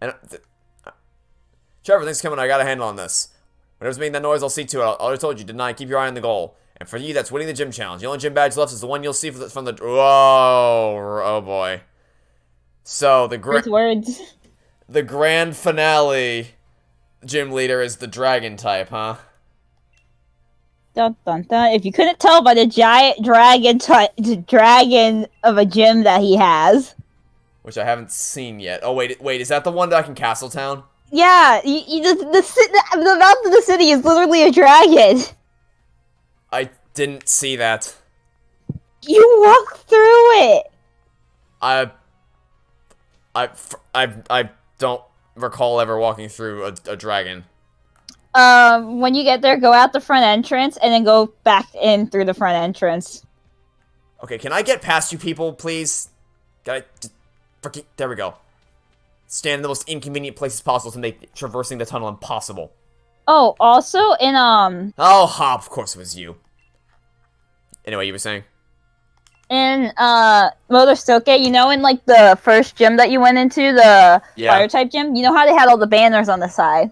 And Trevor, thanks for coming. I got a handle on this. Whatever's making that noise, I'll see to it. I already told you, didn't I? Keep your eye on the goal. And for you, that's winning the gym challenge. The only gym badge left is the one you'll see from the. Whoa! Oh boy. So the grand finale gym leader is the dragon type, huh? Dun dun dun. If you couldn't tell by the giant dragon of a gym that he has. Which I haven't seen yet. Oh wait, is that the one back in Castletown? Yeah, the mouth of the city is literally a dragon. I didn't see that. You walk through it. I don't recall ever walking through a dragon. When you get there, go out the front entrance and then go back in through the front entrance. Okay, can I get past you people, please? There we go. Stand in the most inconvenient places possible to make traversing the tunnel impossible. Oh, also in Oh, Hop, of course it was you. Anyway, you were saying? In Motostoke, you know, in like the first gym that you went into, the fire type gym, you know how they had all the banners on the side?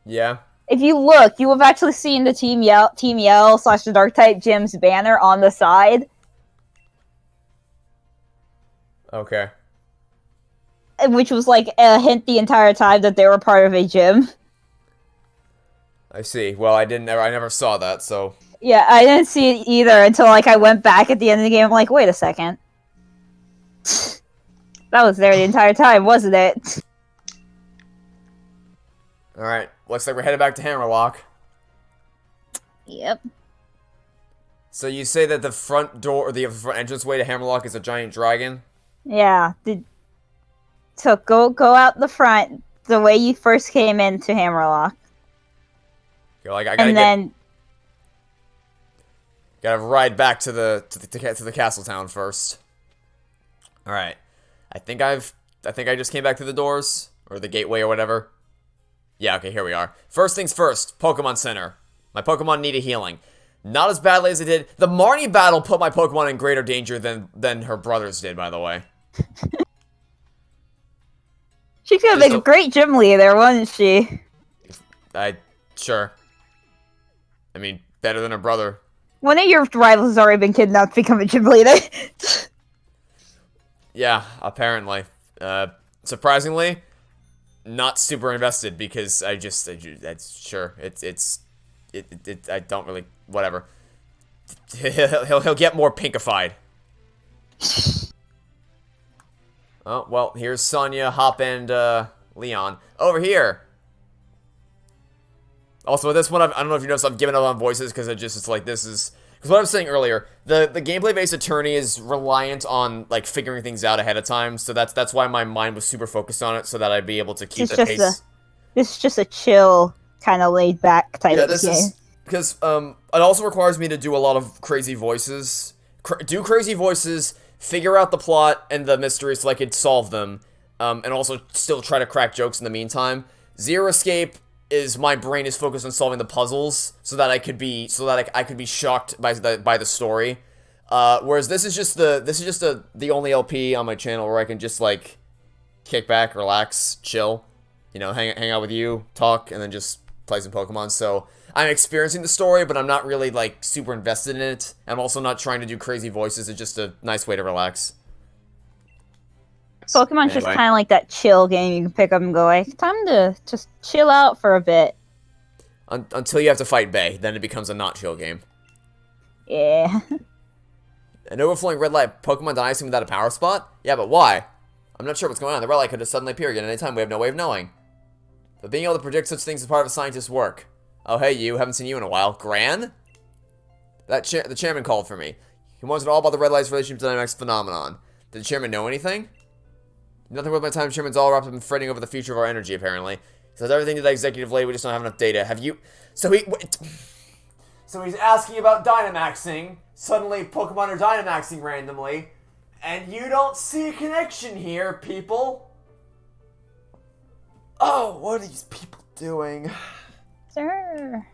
Yeah. If you look, you have actually seen the Team Yell / the Dark type gym's banner on the side. Okay. Which was like a hint the entire time that they were part of a gym. I see. Well, I never saw that, so. Yeah, I didn't see it either until like I went back at the end of the game. I'm like, wait a second. That was there the entire time, wasn't it? Alright, looks like we're headed back to Hammerlocke. Yep. So you say that the front door, or the front entranceway to Hammerlocke is a giant dragon? Yeah. So go out the front, the way you first came into Hammerlocke. You're like, gotta ride back to the castle town first. All right, I think I just came back through the doors or the gateway or whatever. Yeah, okay, here we are. First things first, Pokemon Center. My Pokemon needed healing. Not as badly as it did. The Marnie battle put my Pokemon in greater danger than her brothers did, by the way. She's gonna make a great gym leader, wasn't she? Sure. I mean, better than her brother. One of your rivals has already been kidnapped to become a gym leader. Yeah, apparently. Surprisingly, not super invested because I don't really, whatever. He'll get more pinkified. Oh, well, here's Sonya, Hop, and Leon. Over here! Also, with this one, I don't know if you noticed, I'm giving up on voices because it's like, this is... Because what I was saying earlier, the gameplay-based attorney is reliant on, like, figuring things out ahead of time, so that's why my mind was super focused on it, so that I'd be able to keep the pace. This is just a chill, kind of laid-back type of game. Is... Because, it also requires me to do a lot of crazy voices. Do crazy voices, figure out the plot and the mysteries so I could solve them, and also still try to crack jokes in the meantime. Zero Escape is my brain is focused on solving the puzzles so that I could be shocked by the story. Whereas this is just the only LP on my channel where I can just like kick back, relax, chill, you know, hang out with you, talk, and then just play some Pokemon. So I'm experiencing the story, but I'm not really like super invested in it. I'm also not trying to do crazy voices. It's just a nice way to relax. Pokemon's just kind of like that chill game you can pick up and go, like, time to just chill out for a bit. Until you have to fight Bay, then it becomes a not chill game. Yeah. An overflowing red light Pokemon dies without a power spot? Yeah, but why? I'm not sure what's going on. The red light could just suddenly appear again at any time. We have no way of knowing. But being able to predict such things is part of a scientist's work. Oh, hey, you. Haven't seen you in a while. Gran? The chairman called for me. He wants to know all about the red light's relationship to the dynamics phenomenon. Did the chairman know anything? Nothing worth my time. Chairman's all wrapped up in fretting over the future of our energy, apparently. He says everything to that executive lady, we just don't have enough data. Have you... So he's asking about Dynamaxing. Suddenly, Pokemon are Dynamaxing randomly. And you don't see a connection here, people. Oh, what are these people doing? Sir.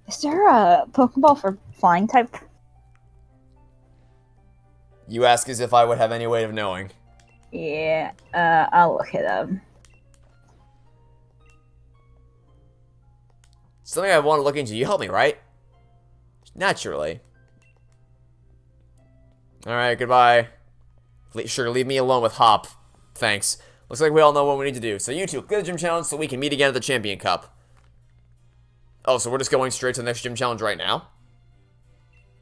Is there a Pokeball for flying type? You ask as if I would have any way of knowing. Yeah, I'll look it up. Something I want to look into. You help me, right? Naturally. Alright, goodbye. Sure, leave me alone with Hop. Thanks. Looks like we all know what we need to do. So you two, clear the gym challenge so we can meet again at the Champion Cup. Oh, so we're just going straight to the next gym challenge right now?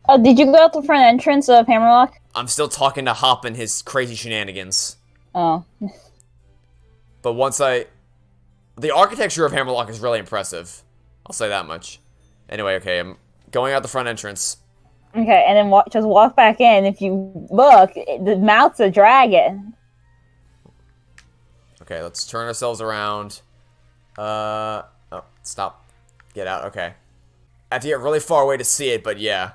Oh, did you go out the front entrance of Hammerlocke? I'm still talking to Hop and his crazy shenanigans. Oh. But once I... The architecture of Hammerlocke is really impressive. I'll say that much. Anyway, okay, I'm going out the front entrance. Okay, and then just walk back in. If you look, the mouth's a dragon. Okay, let's turn ourselves around. Oh, stop. Get out, okay. I have to get really far away to see it, but yeah.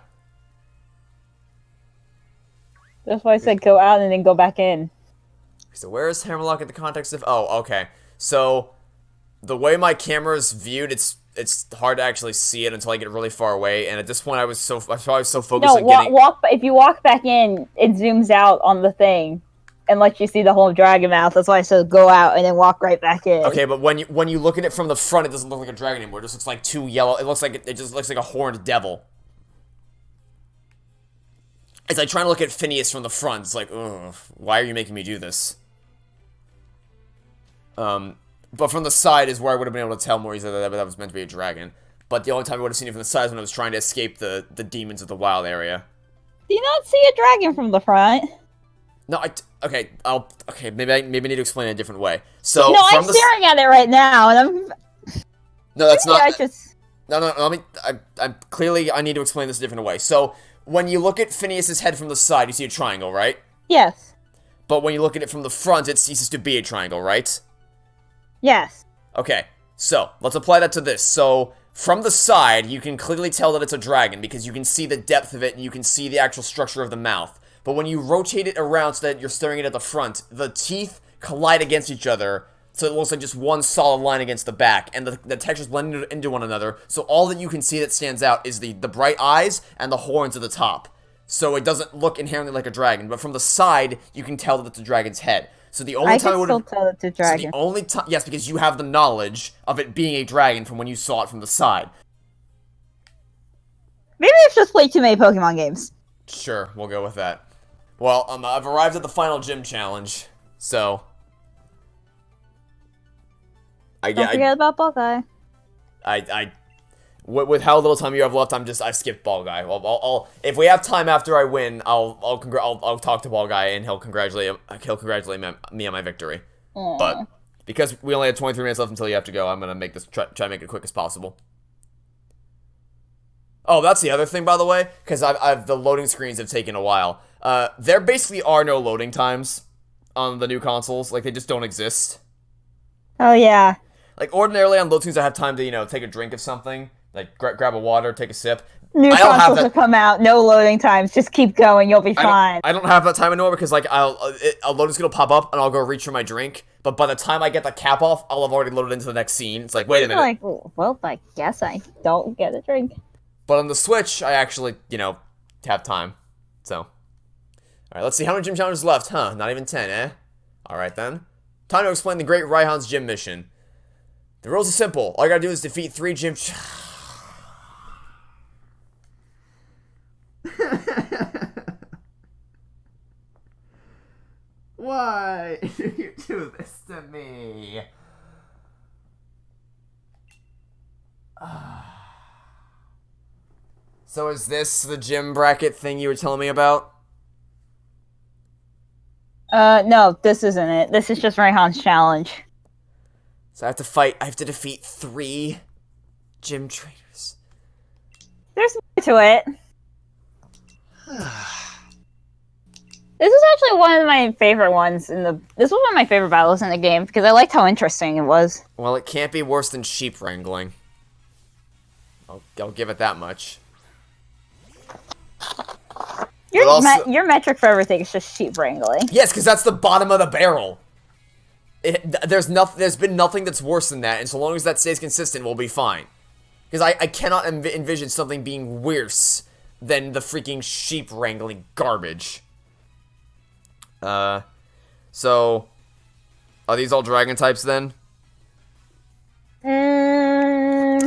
That's why I said go out and then go back in. So where is Hammerlocke in the context of... Oh, okay. So, the way my camera's viewed, it's hard to actually see it until I get really far away, and at this point I was so focused on getting... if you walk back in, it zooms out on the thing and lets you see the whole dragon mouth. That's why I said go out and then walk right back in. Okay, but when you look at it from the front, it doesn't look like a dragon anymore. It just looks like two yellow... It just looks like a horned devil. It's like trying to look at Phineas from the front. It's like, ugh, why are you making me do this? But from the side is where I would have been able to tell more easily that was meant to be a dragon. But the only time I would have seen it from the side is when I was trying to escape the demons of the wild area. Do you not see a dragon from the front? No, okay, maybe I need to explain it a different way. So, no, I'm staring at it right now, and I'm... No, that's not... I just... No, I'm clearly, I need to explain this a different way. So, when you look at Phineas's head from the side, you see a triangle, right? Yes. But when you look at it from the front, it ceases to be a triangle, right? Yes. Okay, so, let's apply that to this. So, from the side, you can clearly tell that it's a dragon, because you can see the depth of it, and you can see the actual structure of the mouth. But when you rotate it around so that you're staring at the front, the teeth collide against each other, so it looks like just one solid line against the back, and the textures blend into one another, so all that you can see that stands out is the bright eyes and the horns at the top. So it doesn't look inherently like a dragon, but from the side, you can tell that it's a dragon's head. So the only time I can still tell it's a dragon. So the only time, yes, because you have the knowledge of it being a dragon from when you saw it from the side. Maybe I've just played too many Pokemon games. Sure, we'll go with that. Well, I've arrived at the final gym challenge, so... Don't forget about Ball Guy. With how little time you have left, I skipped Ball Guy. If we have time after I win, I'll talk to Ball Guy and he'll congratulate me on my victory. Aww. But because we only have 23 minutes left until you have to go, I'm gonna make this try to make it quick as possible. Oh, that's the other thing, by the way, because the loading screens have taken a while. There basically are no loading times on the new consoles. Like, they just don't exist. Oh, yeah. Like, ordinarily on load screens, I have time to, take a drink of something. Like, grab a water, take a sip. New consoles have come out, no loading times. Just keep going, you'll be fine. I don't have that time anymore because, like, a loading screen will pop up and I'll go reach for my drink. But by the time I get the cap off, I'll have already loaded into the next scene. It's like, wait a minute. Like, well, I guess I don't get a drink. But on the Switch, I actually, have time. So. Alright, let's see how many gym challenges left. Huh, not even 10, eh? Alright then. Time to explain the Great Raihan's gym mission. The rules are simple. All you gotta do is defeat 3 gym Why do you do this to me? So is this the gym bracket thing you were telling me about? No, this isn't it. This is just Raihan's challenge. So I have to defeat 3 gym trainers. There's more to it. This is actually one of my favorite ones this was one of my favorite battles in the game, because I liked how interesting it was. Well, it can't be worse than sheep wrangling. I'll give it that much. Your metric for everything is just sheep wrangling. Yes, because that's the bottom of the barrel. There's been nothing that's worse than that, and so long as that stays consistent, we'll be fine. Because I cannot envision something being worse than the freaking sheep wrangling garbage. So, are these all dragon types then? I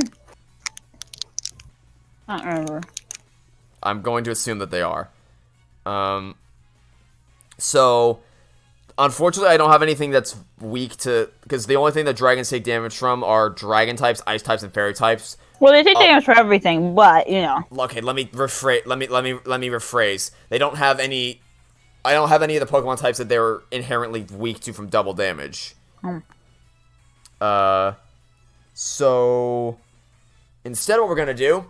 don't remember. I'm going to assume that they are. So, unfortunately, I don't have anything that's weak to... Because the only thing that dragons take damage from are dragon types, ice types, and fairy types. Well, they take damage for everything, but, you know. Okay, let me rephrase. They don't have any... I don't have any of the Pokemon types that they're inherently weak to from double damage. So... Instead, what we're going to do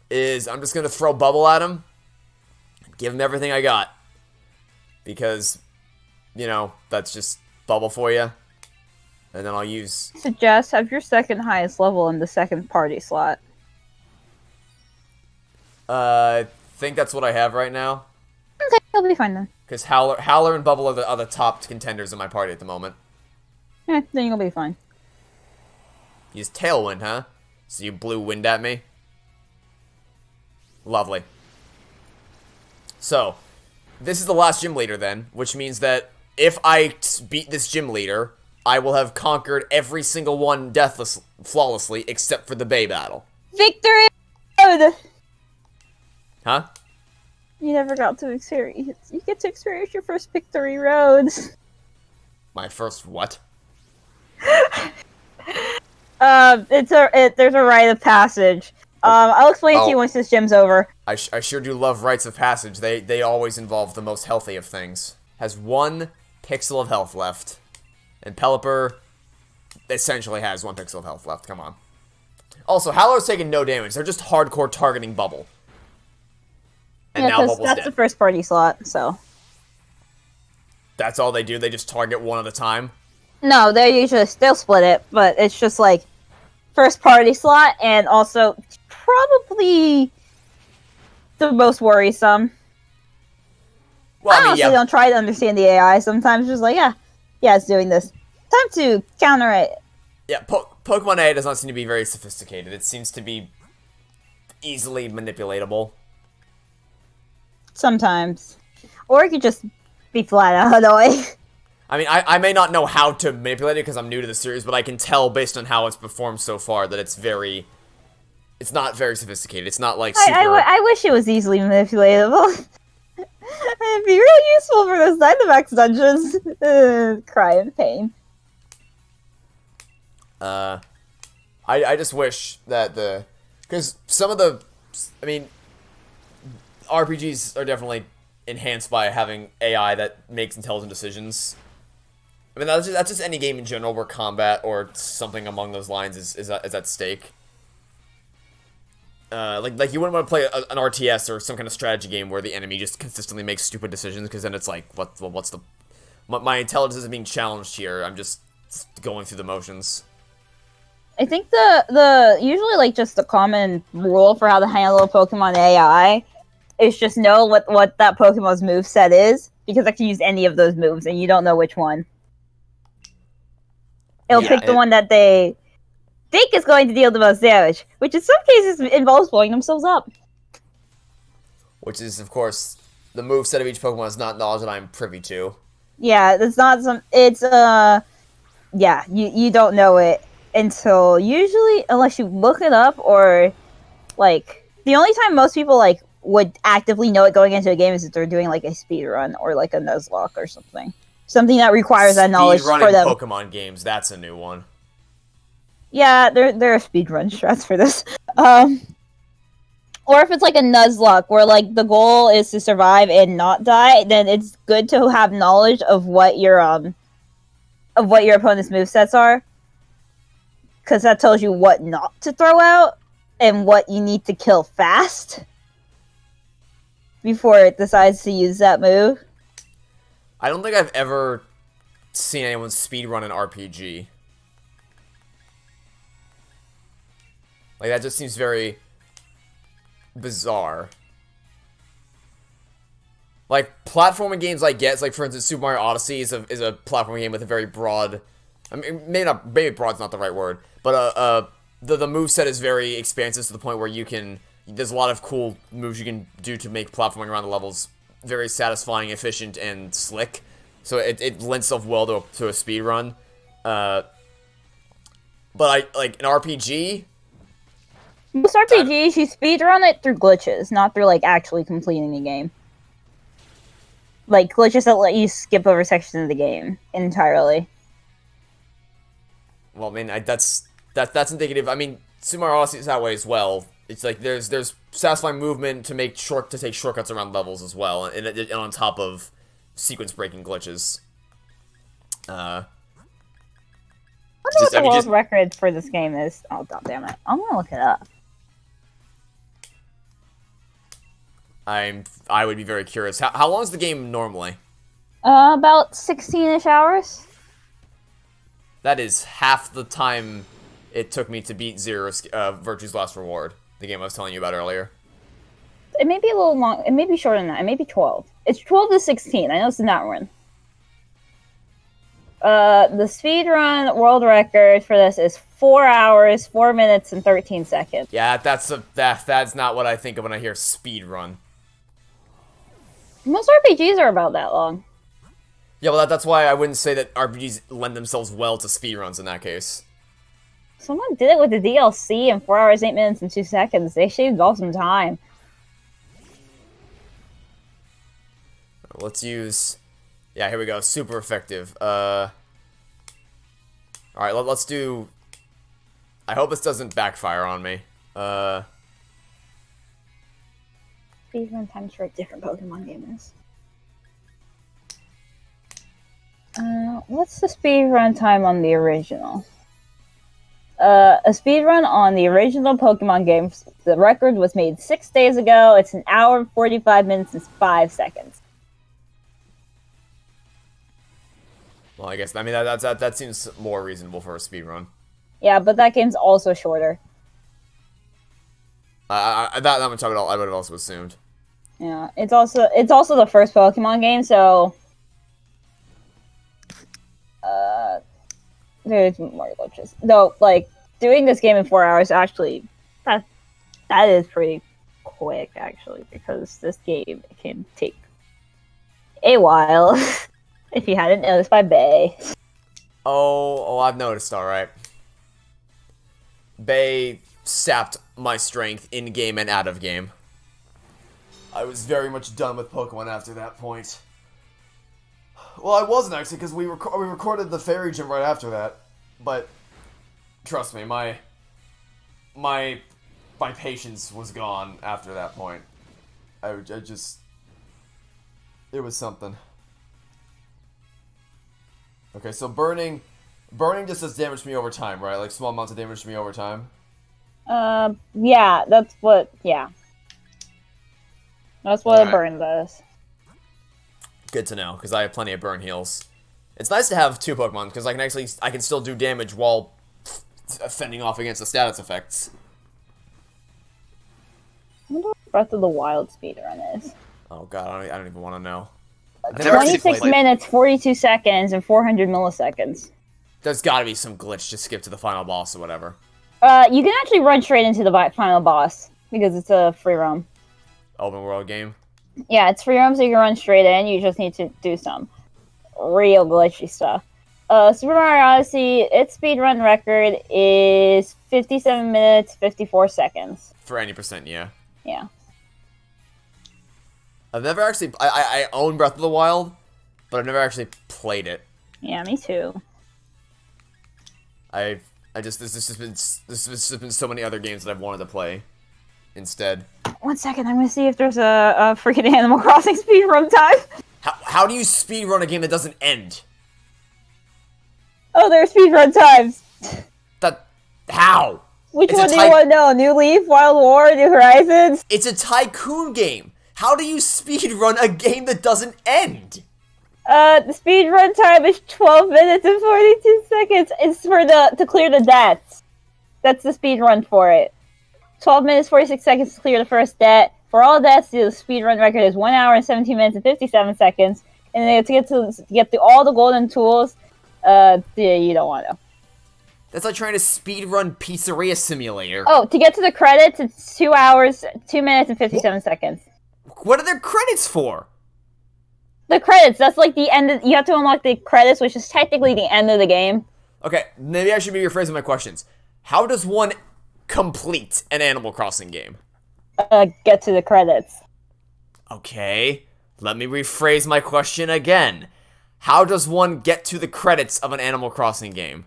is I'm just going to throw Bubble at him. Give him everything I got. Because, you know, that's just Bubble for you. And then I'll use... Suggest have your second highest level in the second party slot. I think that's what I have right now. Okay, he'll be fine then. Because Howler and Bubble are the top contenders in my party at the moment. Then you'll be fine. Use Tailwind, huh? So you blew wind at me? Lovely. So, this is the last gym leader then, which means that if I beat this gym leader, I will have conquered every single one flawlessly, except for the Bay battle. Victory Road! Huh? You never got to experience. You get to experience your first Victory Road. My first what? There's a rite of passage. I'll explain it to you once this gym's over. I sure do love rites of passage. They always involve the most healthy of things. Has 1 pixel of health left. And Pelipper essentially has 1 pixel of health left. Come on. Also, Howler's taking no damage. They're just hardcore targeting Bubble. And yeah, now because Bubble's that's dead. the first party slot, so. That's all they do? They just target one at a time? No, they'll split it, but it's just like first party slot and also probably the most worrisome. Well, I honestly don't try to understand the AI. Sometimes just like, yeah, it's doing this. Time to counter it. Yeah, Pokemon AI does not seem to be very sophisticated. It seems to be easily manipulatable. Sometimes. Or it could just be flat out annoying. I mean, I may not know how to manipulate it because I'm new to the series, but I can tell based on how it's performed so far that it's not very sophisticated. It's not like super... I wish it was easily manipulatable. It'd be really useful for those Dynamax dungeons. Cry in pain. I just wish that because some of the... I mean, RPGs are definitely enhanced by having AI that makes intelligent decisions. I mean, that's just any game in general where combat or something along those lines is at stake. Like you wouldn't want to play an RTS or some kind of strategy game where the enemy just consistently makes stupid decisions, because then it's like, what's the... My intelligence isn't being challenged here, I'm just going through the motions. I think the usually like just the common rule for how to handle a Pokemon AI is just know what that Pokemon's moveset is, because I can use any of those moves and you don't know which one. It'll pick the one that they think is going to deal the most damage, which in some cases involves blowing themselves up. Which is, of course, the moveset of each Pokemon is not knowledge that I'm privy to. Yeah, it's not some... It's, yeah, you don't know it until usually, unless you look it up, or, like... The only time most people, like, would actively know it going into a game is if they're doing, like, a speed run or, like, a Nuzlocke or something. Something that requires that knowledge for them. Pokemon games, that's a new one. Yeah, there are speedrun strats for this. Or if it's like a Nuzlocke, where like the goal is to survive and not die, then it's good to have knowledge of what your opponent's movesets are, because that tells you what not to throw out and what you need to kill fast before it decides to use that move. I don't think I've ever seen anyone speedrun an RPG. Like, that just seems very bizarre. Like, platforming games I get, like, for instance, Super Mario Odyssey is a platforming game with a very broad... I mean, maybe broad's not the right word, but, the moveset is very expansive to the point where you can... There's a lot of cool moves you can do to make platforming around the levels very satisfying, efficient, and slick. so it lends itself well to a speed run. But like an RPG. Most RPGs, you speedrun it through glitches, not through like actually completing the game. Like glitches that let you skip over sections of the game entirely. Well, I mean, that's indicative. I mean, Super Mario Odyssey is that way as well. It's like there's satisfying movement to take shortcuts around levels as well, and on top of sequence breaking glitches. I wonder what the world record for this game is. Oh, god damn it! I'm gonna look it up. I would be very curious. How long is the game normally? About 16-ish hours. That is half the time it took me to beat Virtue's Last Reward, the game I was telling you about earlier. It may be a little long. It may be shorter than that. It may be 12. It's 12 to 16. I know it's not one. The speedrun world record for this is 4 hours, 4 minutes, and 13 seconds. Yeah, that's not what I think of when I hear speedrun. Most RPGs are about that long. Yeah, well, that's why I wouldn't say that RPGs lend themselves well to speedruns in that case. Someone did it with the DLC in 4 hours, 8 minutes, and 2 seconds. They shaved off some time. Let's use... Yeah, here we go. Super effective. Alright, let's do... I hope this doesn't backfire on me. Speedrun times for a different Pokemon game is. What's the speedrun time on the original? A speedrun on the original Pokemon game, the record was made 6 days ago. It's 1 hour, 45 minutes, and 5 seconds. Well, I guess, I mean, that seems more reasonable for a speedrun. Yeah, but that game's also shorter. That much I would have also assumed. Yeah, it's also the first Pokemon game, so there's more glitches. Though, like, doing this game in 4 hours, actually, that is pretty quick, actually, because this game can take a while, if you hadn't noticed by Bay. Oh, I've noticed, alright. Bay sapped my strength in-game and out-of-game. I was very much done with Pokemon after that point. Well, I wasn't actually, because we recorded the Fairy Gym right after that. But trust me, my patience was gone after that point. I just, it was something. Okay, so burning just does damage to me over time, right? Like small amounts of damage to me over time. Yeah, that's what. Yeah. That's what a burn does. Good to know, because I have plenty of burn heals. It's nice to have 2 Pokemon, because I can still do damage while fending off against the status effects. I wonder what Breath of the Wild speedrun is. Oh god, I don't even want to know. 26 minutes, 42 seconds, and 400 milliseconds. There's gotta be some glitch to skip to the final boss or whatever. You can actually run straight into the final boss, because it's a free roam. Open world game? Yeah, it's free roam, so you can run straight in. You just need to do some real glitchy stuff. Super Mario Odyssey, its speedrun record is 57 minutes, 54 seconds. For any percent, yeah. Yeah. I've never actually... I own Breath of the Wild, but I've never actually played it. Yeah, me too. There's just been so many other games that I've wanted to play instead. 1 second, I'm gonna see if there's a freaking Animal Crossing speedrun time. How do you speedrun a game that doesn't end? Oh, there's speedrun times. How? Which one do you want to know? New Leaf, Wild War, New Horizons? It's a tycoon game. How do you speedrun a game that doesn't end? The speedrun time is 12 minutes and 42 seconds. It's to clear the deaths. That's the speedrun for it. 12 minutes, 46 seconds to clear the first death. For all deaths, the speedrun record is 1 hour and 17 minutes and 57 seconds. And then to get to all the golden tools, you don't want to. That's like trying to speedrun Pizzeria Simulator. Oh, to get to the credits, it's 2 hours, 2 minutes and 57 seconds. What are their credits for? the credits. That's like the end. You have to unlock the credits, which is technically the end of the game. Okay, maybe I should be rephrasing my questions. How does one complete an Animal Crossing game? Get to the credits. Okay, let me rephrase my question again. How does one get to the credits of an Animal Crossing game?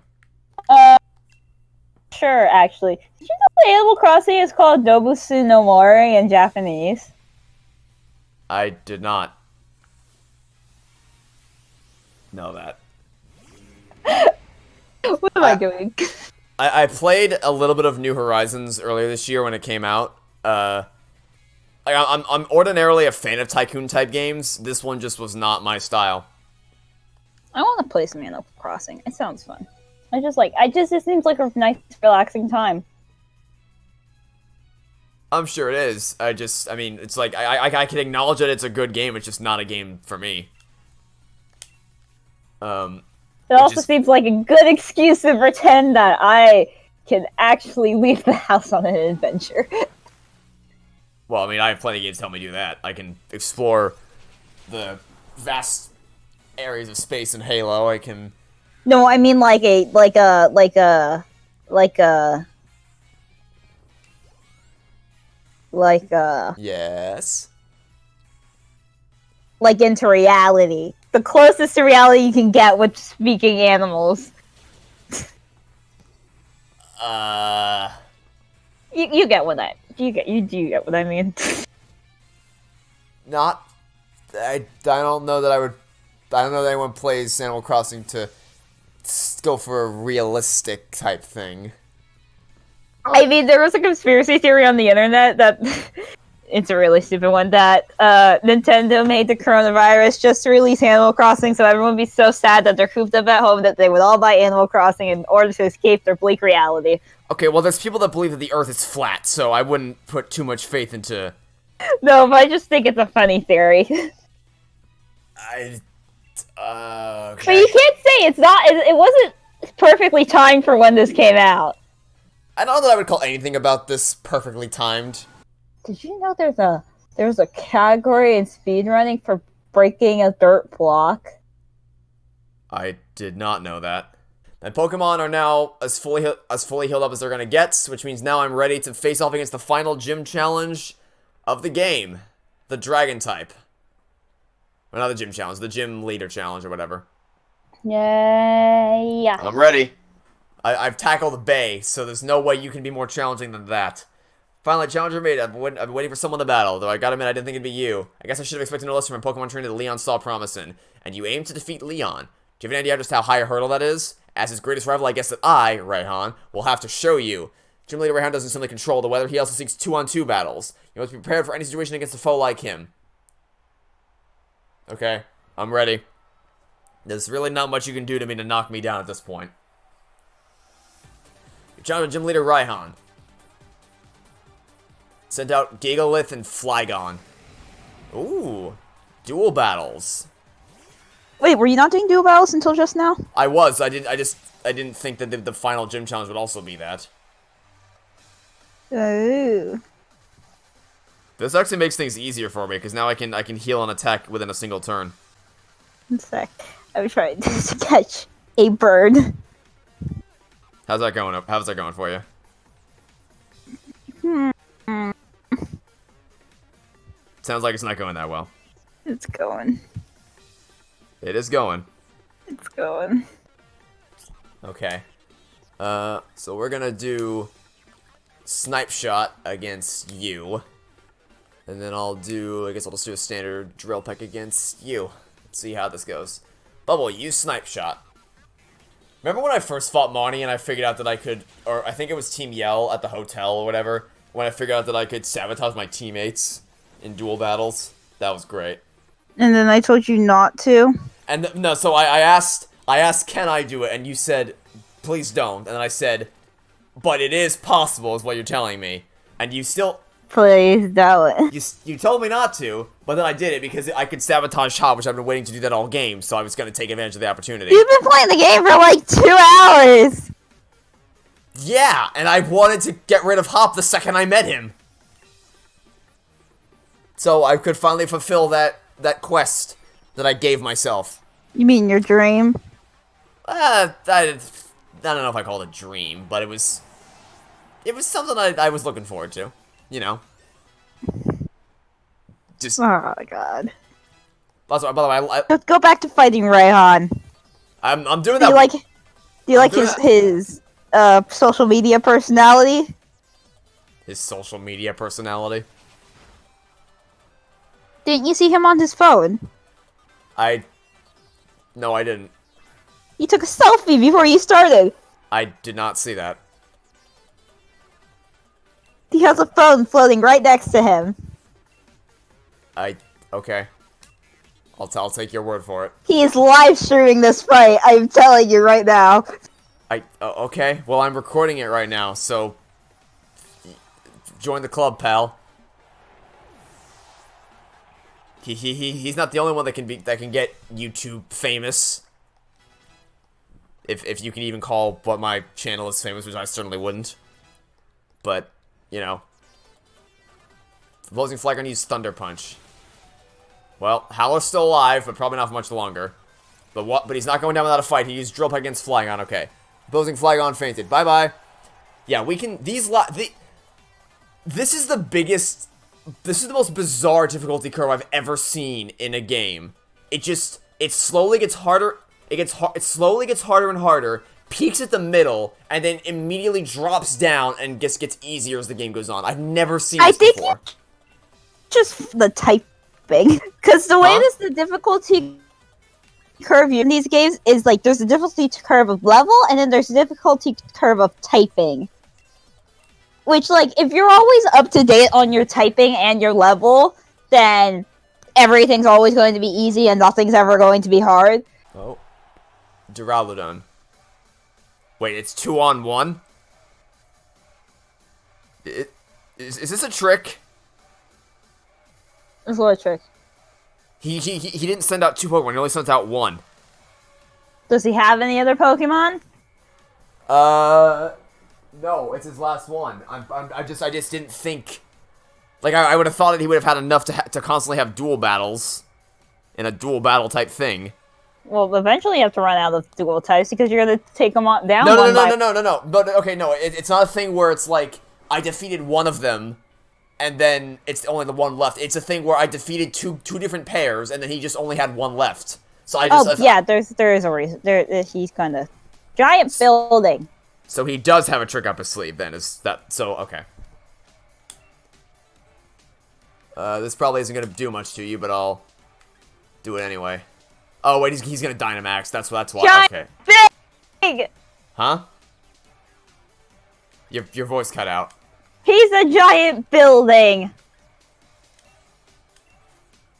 Sure, actually. Did you know that Animal Crossing is called Nobusu no Mori in Japanese? I did not know that. What am I doing? I played a little bit of New Horizons earlier this year when it came out. I'm ordinarily a fan of tycoon type games. This one just was not my style. I want to play some Animal Crossing. It sounds fun. It seems like a nice, relaxing time. I'm sure it is. I mean, it's like, I can acknowledge that it's a good game, it's just not a game for me. It also seems like a good excuse to pretend that I can actually leave the house on an adventure. Well, I mean, I have plenty of games to help me do that. I can explore the vast areas of space in Halo. I can... No, I mean Yes? Like into reality. The closest to reality you can get with speaking animals. You get what you do get what I mean. I don't know that I don't know that anyone plays Animal Crossing to go for a realistic type thing. I mean, there was a conspiracy theory on the internet that it's a really stupid one that Nintendo made the coronavirus just to release Animal Crossing so everyone would be so sad that they're cooped up at home that they would all buy Animal Crossing in order to escape their bleak reality. Okay, well, there's people that believe that the Earth is flat, so I wouldn't put too much faith into... No, but I just think it's a funny theory. Okay. But you can't say it wasn't perfectly timed for when this came out. I don't know that I would call anything about this perfectly timed. Did you know there's a category in speedrunning for breaking a dirt block? I did not know that. My Pokemon are now as fully healed up as they're gonna get, which means now I'm ready to face off against the final gym challenge of the game. The Dragon type. Well, not the gym challenge, the gym leader challenge or whatever. Yeah. I'm ready. I've tackled the Bay, so there's no way you can be more challenging than that. Finally, challenger made. I've been waiting for someone to battle, though I gotta admit I didn't think it'd be you. I guess I should have expected no less from a Pokemon trainer that Leon saw promise in. And you aim to defeat Leon. Do you have any idea just how high a hurdle that is? As his greatest rival, I guess that I, Raihan, will have to show you. Gym Leader Raihan doesn't simply control the weather, he also seeks 2-on-2 battles. You must be prepared for any situation against a foe like him. Okay, I'm ready. There's really not much you can do to me to knock me down at this point. You challenge Gym Leader Raihan. Sent out Gigalith and Flygon. Ooh, Duel Battles. Wait, were you not doing Duel Battles until just now? I was. I didn't think that the final gym challenge would also be that. Ooh. This actually makes things easier for me because now I can heal and attack within a single turn. One sec. I'm trying to catch a bird. How's that going? How's that going for you? Sounds like it's not going that well. It's going. It is going. It's going. Okay. So we're gonna do Snipe Shot against you. And then I guess I'll just do a standard Drill Peck against you. Let's see how this goes. Bubble, use Snipe Shot. Remember when I first fought Monty and I figured out that I could, or I think it was Team Yell at the hotel or whatever, when I figured out that I could sabotage my teammates in duel battles? That was great. And then I told you not to? And no, so I asked, can I do it? And you said, please don't. And then I said, but it is possible is what you're telling me. And you still... Please don't. You told me not to, but then I did it because I could sabotage Hop, which I've been waiting to do that all game, so I was going to take advantage of the opportunity. You've been playing the game for like 2 hours! Yeah, and I wanted to get rid of Hop the second I met him. So I could finally fulfill that quest that I gave myself. You mean your dream? I don't know if I call it a dream, but it was something I was looking forward to. You know. Just. Oh god. By the way, Let's go back to fighting Raihan. I'm doing that. Do you like his social media personality? His social media personality. Didn't you see him on his phone? No, I didn't. He took a selfie before you started. I did not see that. He has a phone floating right next to him. Okay. I'll take your word for it. He is live streaming this fight. I'm telling you right now. Okay. Well, I'm recording it right now, so join the club, pal. He's not the only one that can get YouTube famous. If you can even call what my channel is famous, which I certainly wouldn't. But, you know. Opposing Flag gonna use Thunder Punch. Well, Howler's still alive, but probably not for much longer. But he's not going down without a fight. He used Drill Peck against Flygon, okay. Opposing Flygon fainted. Bye-bye. Yeah, we can... This is the biggest... This is the most bizarre difficulty curve I've ever seen in a game. It slowly gets harder... It slowly gets harder and harder, peaks at the middle, and then immediately drops down and gets easier as the game goes on. I've never seen this before. Just the typing. Because the way the difficulty curve in these games is like there's a difficulty curve of level, and then there's a difficulty curve of typing. Which, like, if you're always up to date on your typing and your level, then everything's always going to be easy and nothing's ever going to be hard. Oh. Duraludon. Wait, it's 2-on-1? Is this a trick? It's what a trick. He didn't send out 2 Pokemon, he only sent out 1. Does he have any other Pokemon? No, it's his last one. I just didn't think... Like, I would have thought that he would have had enough to constantly have dual battles. In a dual battle type thing. Well, eventually you have to run out of dual types because you're gonna take them down. No. But okay, no, it's not a thing where it's like I defeated one of them, and then it's only the one left. It's a thing where I defeated two different pairs, and then he just only had one left. So I just there is a reason. He's kind of giant building. So he does have a trick up his sleeve. Then is that so? Okay. This probably isn't gonna do much to you, but I'll do it anyway. Oh wait, he's gonna Dynamax. That's why. Giant Okay. Big. Huh? Your voice cut out. He's a giant building.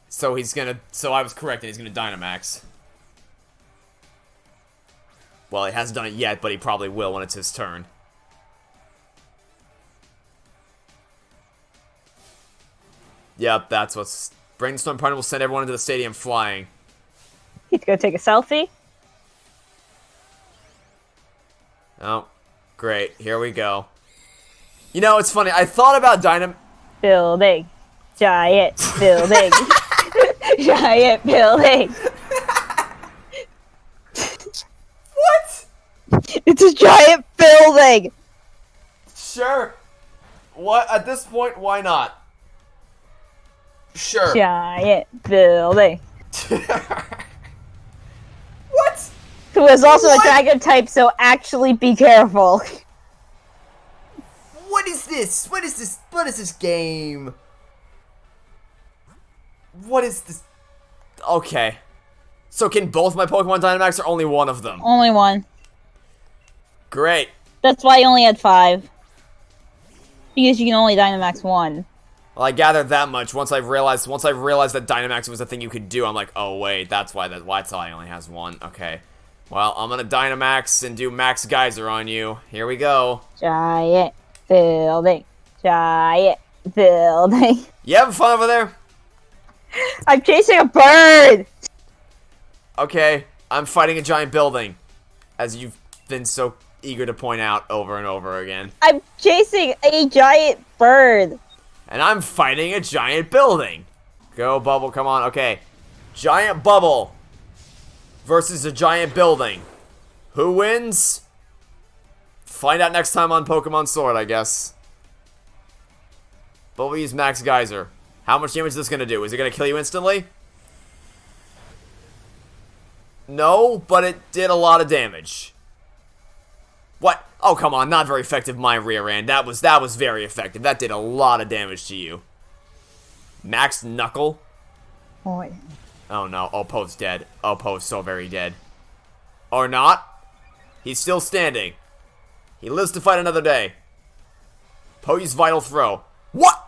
So he's gonna. So I was correct, and he's gonna Dynamax. Well, he hasn't done it yet, but he probably will when it's his turn. Yep, that's what's. Brainstorm Partner will send everyone into the stadium flying. He's gonna take a selfie. Oh, great. Here we go. You know, it's funny. I thought about Building. Giant building. Giant building. What? It's a giant building. Sure. What? At this point, why not? Sure. Giant building. What? Who is also a dragon type, so actually be careful. What is this? What is this? What is this game? What is this? Okay. So can both my Pokemon Dynamax or only one of them? Only one. Great. That's why I only had 5. Because you can only Dynamax 1. Well, I gathered that much. Once I realized that Dynamax was a thing you could do, I'm like, oh wait, that's why he only has 1. Okay. Well, I'm gonna Dynamax and do Max Geyser on you. Here we go. Giant building. Giant building. You having fun over there? I'm chasing a bird! Okay, I'm fighting a giant building. As you've been so eager to point out over and over again. I'm chasing a giant bird. And I'm fighting a giant building. Go, Bubble, come on, okay. Giant bubble versus a giant building. Who wins? Find out next time on Pokemon Sword, I guess. But we'll use Max Geyser. How much damage is this going to do? Is it going to kill you instantly? No, but it did a lot of damage. What? Oh, come on. Not very effective, my rear end. That was very effective. That did a lot of damage to you. Max Knuckle? Boy. Oh, no. Oh, Poe's dead. Oh, Poe's so very dead. Or not. He's still standing. He lives to fight another day. Poe used Vital Throw. What?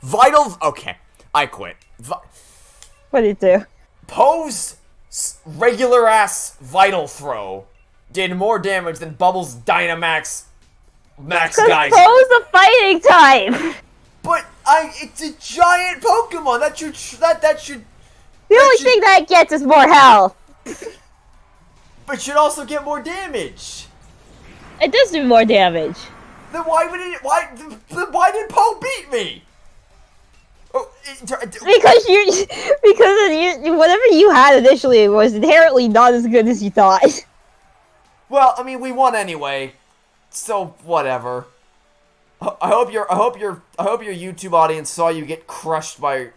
Vital... Okay. I quit. What did it do? Poe's regular-ass Vital Throw did more damage than Bubbles' Dynamax Max Geyser. Poe's a fighting type! But it's a giant Pokemon. That should. The only thing that it gets is more health. But should also get more damage. It does do more damage. Then why would it? Why did Poe beat me? Oh, Because whatever you had initially was inherently not as good as you thought. Well, I mean, we won anyway, so whatever. I hope your YouTube audience saw you get crushed by.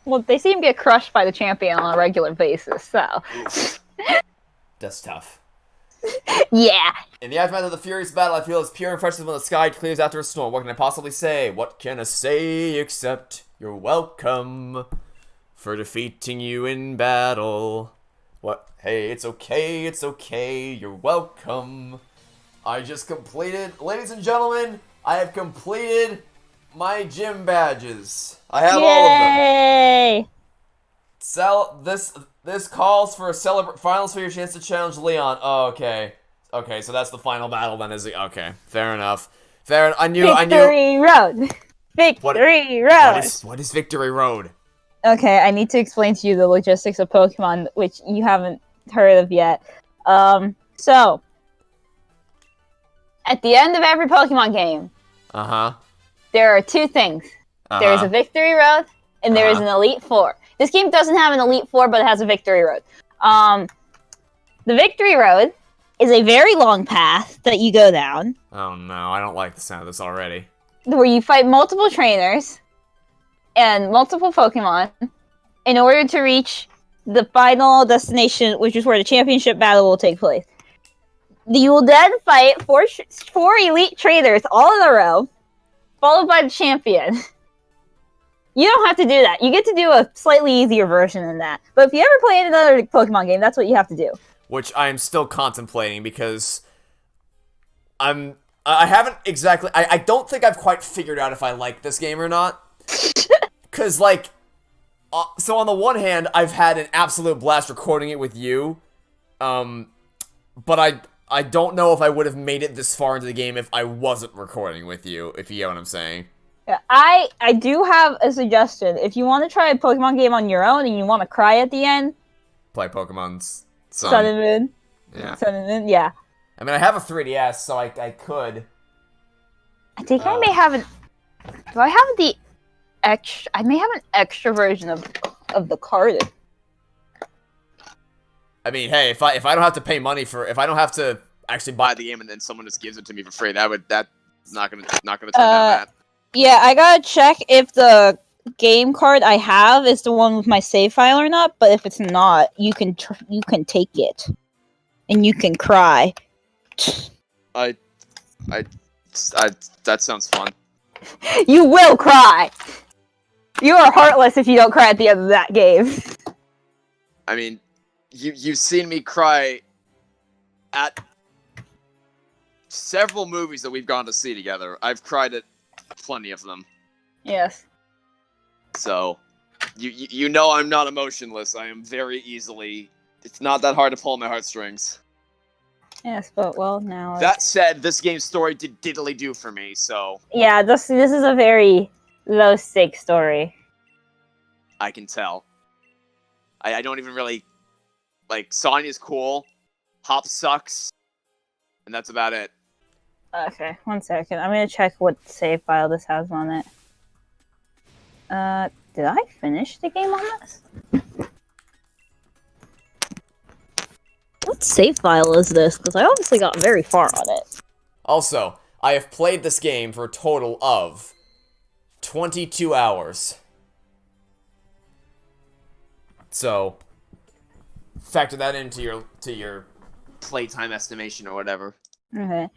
Well, they seem to get crushed by the champion on a regular basis, so. That's tough. Yeah. In the aftermath of the furious battle, I feel as pure and fresh as when the sky clears after a storm. What can I possibly say? What can I say except you're welcome for defeating you in battle? What? Hey, it's okay, you're welcome. I just completed, ladies and gentlemen, I have completed my gym badges. I have all of them. This calls for a finals for your chance to challenge Leon. Oh, okay. Okay, so that's the final battle then, is it? Okay, fair enough. I knew. Victory Road. Victory Road. What is Victory Road? Okay, I need to explain to you the logistics of Pokemon, which you haven't heard of yet. So at the end of every Pokemon game, there are two things. There is a Victory Road, and there is an Elite Four. This game doesn't have an Elite Four, but it has a Victory Road. The Victory Road is a very long path that you go down. Oh no, I don't like the sound of this already. Where you fight multiple trainers and multiple Pokemon in order to reach the final destination, which is where the championship battle will take place. You will then fight four elite trainers all in a row, followed by the champion. You don't have to do that. You get to do a slightly easier version than that. But if you ever play another Pokemon game, that's what you have to do. Which I am still contemplating because I haven't exactly... I don't think I've quite figured out if I like this game or not. Because, like... so on the one hand, I've had an absolute blast recording it with you. But I don't know if I would have made it this far into the game if I wasn't recording with you, if you get what I'm saying. Yeah, I do have a suggestion. If you want to try a Pokemon game on your own and you want to cry at the end... Play Pokemon's Sun and Moon. Yeah. Sun and Moon, yeah. I mean, I have a 3DS, so I could. I think I may have an... Do I have the extra... I may have an extra version of the card. I mean, hey, if I don't have to pay money for... If I don't have to actually buy the game and then someone just gives it to me for free, that's not gonna turn down that. Yeah, I gotta check if the game card I have is the one with my save file or not, but if it's not, you can take it. And you can cry. That sounds fun. You will cry! You are heartless if you don't cry at the end of that game. I mean, you've seen me cry at several movies that we've gone to see together. I've cried at plenty of them. Yes. So, you know I'm not emotionless. I am very easily... It's not that hard to pull my heartstrings. Yes, but well, now... That said, this game's story did diddly do for me, so... Yeah, this is a very low-stakes story. I can tell. I don't even really... Like, Sonya's cool. Hop sucks. And that's about it. Okay, one second. I'm gonna check what save file this has on it. Did I finish the game on this? What save file is this? Because I obviously got very far on it. Also, I have played this game for a total of 22 hours. So, factor that into your playtime estimation or whatever. Okay.